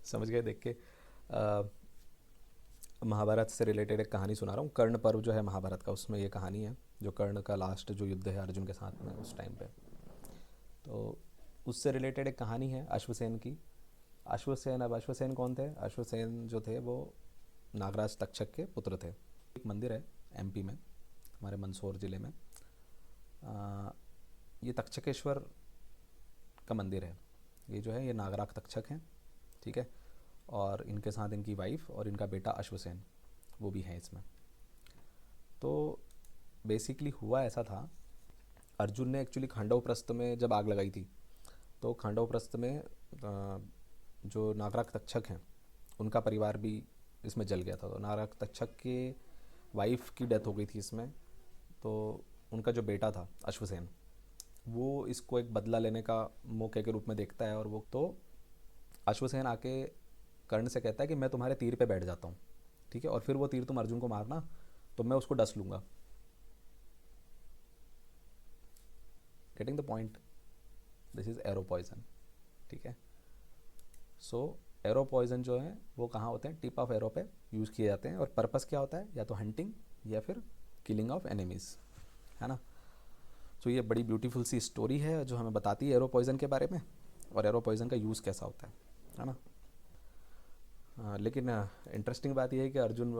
समझ गए देख के। अ, महाभारत से रिलेटेड एक कहानी सुना रहा हूँ। कर्ण पर्व जो है महाभारत का, उसमें ये कहानी है, जो कर्ण का लास्ट जो युद्ध है अर्जुन के साथ में उस टाइम पे। तो उससे रिलेटेड एक कहानी है अश्वसेन की। अश्वसेन, अब अश्वसेन कौन थे? अश्वसेन जो थे वो नागराज तक्षक के पुत्र थे। एक मंदिर है एमपी में, हमारे मंदसौर ज़िले में। अ, ये तक्षकेश्वर का मंदिर है। ये जो है ये नागराज तक्षक हैं, ठीक है। और इनके साथ इनकी वाइफ और इनका बेटा अश्वसेन, वो भी हैं इसमें। तो बेसिकली हुआ ऐसा था, अर्जुन ने एक्चुअली खांडव प्रस्थ में जब आग लगाई थी, तो खांडव प्रस्थ में जो नागराज तक्षक हैं उनका परिवार भी इसमें जल गया था। तो नागराज तक्षक के वाइफ की डेथ हो गई थी इसमें। तो उनका जो बेटा था अश्वसेन, वो इसको एक बदला लेने का मौके के रूप में देखता है। और वो तो अश्वसेन आके कर्ण से कहता है कि मैं तुम्हारे तीर पे बैठ जाता हूँ, ठीक है, और फिर वो तीर तुम अर्जुन को मारना तो मैं उसको डस लूँगा। Getting the point? This is arrow poison, ठीक है। सो एरो पॉइजन जो है वो कहाँ होते हैं? टिप ऑफ एरो पे यूज़ किए जाते हैं। और पर्पस क्या होता है? या तो हंटिंग या फिर किलिंग ऑफ एनिमीज़, है ना। सो ये बड़ी ब्यूटीफुल सी स्टोरी है जो हमें बताती है एरो पॉइजन के बारे में, और एरो पॉइजन का यूज़ कैसा होता है ना। लेकिन इंटरेस्टिंग बात यह है कि अर्जुन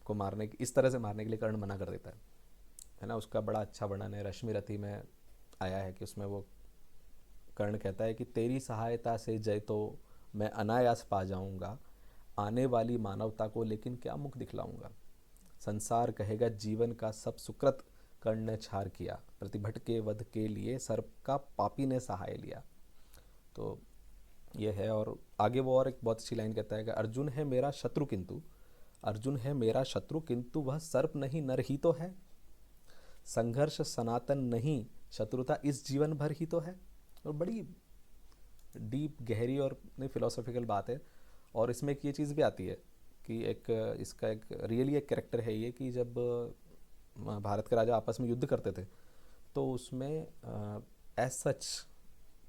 को मारने इस तरह से मारने के लिए कर्ण मना कर देता है ना। उसका बड़ा अच्छा वर्णन है रश्मि रथी में आया है कि उसमें वो कर्ण कहता है कि तेरी सहायता से जय तो मैं अनायास पा जाऊंगा, आने वाली मानवता को लेकिन क्या मुख दिखलाऊंगा। संसार कहेगा जीवन का सब सुकृत कर्ण ने छार किया, प्रतिभट के वध के लिए सर्प का पापी ने सहाय लिया। तो ये है। और आगे वो और एक बहुत अच्छी लाइन कहता है कि अर्जुन है मेरा शत्रु किंतु, अर्जुन है मेरा शत्रु किंतु वह सर्प नहीं नर ही तो है, संघर्ष सनातन नहीं शत्रुता इस जीवन भर ही तो है। और बड़ी डीप गहरी और फिलोसॉफिकल बात है। और इसमें एक ये चीज़ भी आती है कि एक इसका एक रियली एक कैरेक्टर है ये, कि जब भारत के राजा आपस में युद्ध करते थे तो उसमें as such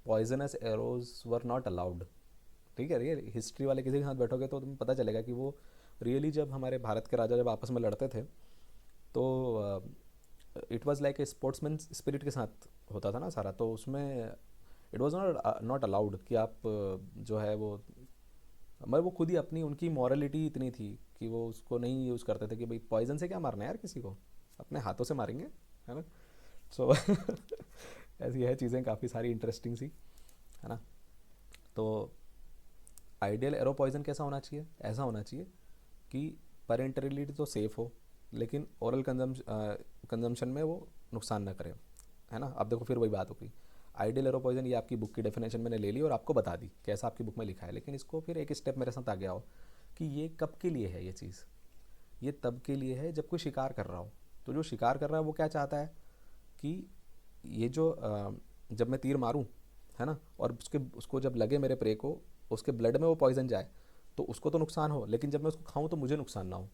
poisonous arrows were not allowed, ठीक है। ये हिस्ट्री वाले किसी के साथ बैठोगे तो तुम्हें पता चलेगा कि वो रियली जब हमारे भारत के राजा जब आपस में लड़ते थे तो it was like a sportsman spirit के साथ होता था ना सारा। तो उसमें इट वाज नॉट अलाउड कि आप जो है वो, मगर वो खुद ही अपनी उनकी मॉरलिटी इतनी थी कि वो उसको नहीं यूज़ करते थे कि भाई पॉइजन से क्या मारना है यार किसी को, अपने हाथों से मारेंगे, है ना। सो ऐसी है चीज़ें काफ़ी सारी इंटरेस्टिंग सी, है ना। तो आइडियल एरो पॉइजन कैसा होना चाहिए? ऐसा होना चाहिए कि पेरेंटली तो सेफ़ हो लेकिन ओरल कंजम्पशन में वो नुकसान ना करे, है ना। अब देखो फिर वही बात हो गई। आइडियल एरो पॉइजन ये आपकी बुक की डेफिनेशन मैंने ले ली और आपको बता दी कैसा आपकी बुक में लिखा है, लेकिन इसको फिर एक स्टेप मेरे साथ आ गया हो कि ये कब के लिए है ये चीज़। ये तब के लिए है जब कोई शिकार कर रहा हो। तो जो शिकार कर रहा है वो क्या चाहता है कि ये जो जब मैं तीर मारूं, है ना, और उसके उसको जब लगे मेरे प्रे को, उसके ब्लड में वो पॉइजन जाए तो उसको तो नुकसान हो, लेकिन जब मैं उसको खाऊं तो मुझे नुकसान ना हो,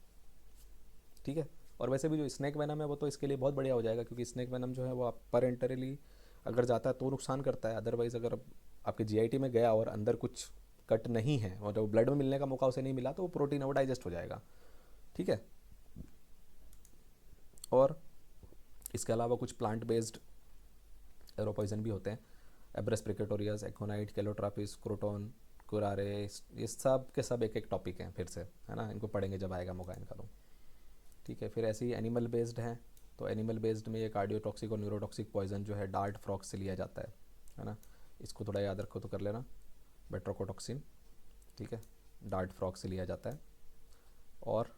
ठीक है। और वैसे भी जो स्नैक वेनम है वो तो इसके लिए बहुत बढ़िया हो जाएगा, क्योंकि स्नैक वेनम जो है वो आप पेरेंटली अगर जाता है तो नुकसान करता है। अदरवाइज़ अगर आपके जीआईटी में गया और अंदर कुछ कट नहीं है और जब ब्लड में मिलने का मौका उसे नहीं मिला तो वो प्रोटीन है वो डाइजेस्ट हो जाएगा, ठीक है। और इसके अलावा कुछ प्लांट बेस्ड एरो पॉइजन भी होते हैं। एब्रस प्रिकेटोरियस, एकोनाइट, कैलोट्रापिस, क्रोटोन, कुरारे, ये सब के सब एक एक टॉपिक हैं फिर से, है ना। इनको पढ़ेंगे जब आएगा मौका इनका तो, ठीक है। फिर ऐसे ही एनिमल बेस्ड हैं। तो एनिमल बेस्ड में ये कार्डियोटॉक्सिक और न्यूरोटॉक्सिक पॉइजन जो है डार्ट फ्रॉग से लिया जाता है ना। इसको थोड़ा याद रखो तो कर लेना। बेट्रोकोटॉक्सिन, ठीक है, डार्ट फ्रॉग से लिया जाता है। और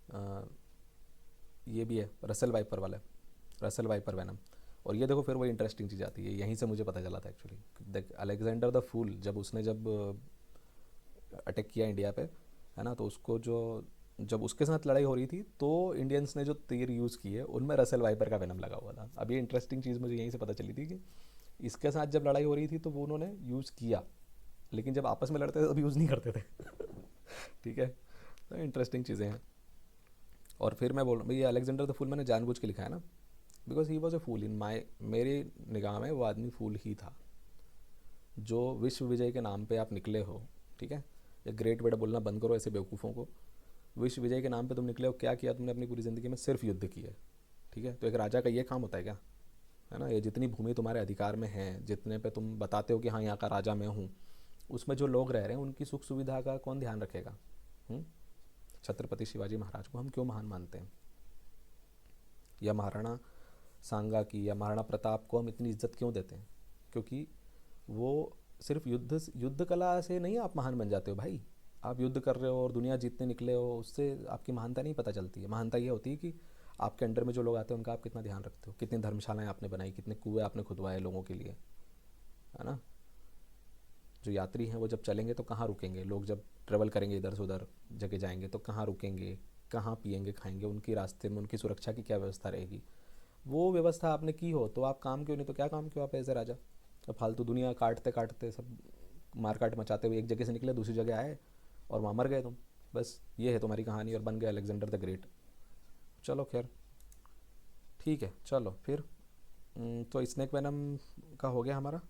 आ, ये भी है रसल वाइपर वाला, रसल वाइपर वैनम। और ये देखो फिर वही इंटरेस्टिंग चीज़ आती है, यहीं से मुझे पता चला था एक्चुअली। देख अलेक्जेंडर द फूल जब उसने जब अटैक किया इंडिया पे, है ना, तो उसको जो जब उसके साथ लड़ाई हो रही थी तो इंडियंस ने जो तीर यूज़ किए उनमें रसल वाइपर का वेनम लगा हुआ था। अब ये इंटरेस्टिंग चीज़ मुझे यहीं से पता चली थी कि इसके साथ जब लड़ाई हो रही थी तो वो उन्होंने यूज़ किया, लेकिन जब आपस में लड़ते थे तब यूज़ नहीं करते थे। ठीक है, तो इंटरेस्टिंग चीज़ें हैं। और फिर मैं बोल रहा हूँ ये अलेक्जेंडर द फूल मैंने जानबूझ के लिखा है ना, बिकॉज ही वॉज ए फूल इन माई, मेरी निगाह में वो आदमी फूल ही था, जो विश्व विजय के नाम पे आप निकले हो, ठीक है, ये ग्रेट बेटा बोलना बंद करो ऐसे बेवकूफ़ों को। विश्व विजय के नाम पे तुम निकले हो, क्या किया तुमने अपनी पूरी ज़िंदगी में? सिर्फ युद्ध किया है, ठीक है। तो एक राजा का ये काम होता है क्या? है ना, ये जितनी भूमि तुम्हारे अधिकार में है, जितने पे तुम बताते हो कि हाँ यहाँ का राजा मैं हूँ, उसमें जो लोग रह रहे हैं उनकी सुख सुविधा का कौन ध्यान रखेगा? हम्म? छत्रपति शिवाजी महाराज को हम क्यों महान मानते हैं, या महाराणा सांगा की या महाराणा प्रताप को हम इतनी इज्जत क्यों देते हैं? क्योंकि वो सिर्फ युद्ध कला से नहीं आप महान बन जाते हो भाई। आप युद्ध कर रहे हो और दुनिया जीतने निकले हो, उससे आपकी महानता नहीं पता चलती है। महानता ये होती है कि आपके अंडर में जो लोग आते हैं उनका आप कितना ध्यान रखते हो, कितनी धर्मशालाएं आपने बनाई, कितने कुएं आपने खुदवाए लोगों के लिए, है ना। जो यात्री हैं वो जब चलेंगे तो कहाँ रुकेंगे, लोग जब ट्रेवल करेंगे इधर से उधर जगह जाएंगे तो कहाँ रुकेंगे, कहाँ पिएंगे खाएंगे, उनकी रास्ते में उनकी सुरक्षा की क्या व्यवस्था रहेगी? वो व्यवस्था आपने की हो तो आप काम क्यों नहीं, तो क्या काम क्यों आप एज ए राजा? अब फालतू दुनिया काटते काटते सब मार काट मचाते हुए एक जगह से निकले दूसरी जगह आए और वहाँ मर गए तुम। बस ये है तुम्हारी कहानी और बन गए अलेक्जेंडर द ग्रेट। चलो खैर ठीक है, चलो फिर। तो स्नेक वेनम का हो गया हमारा।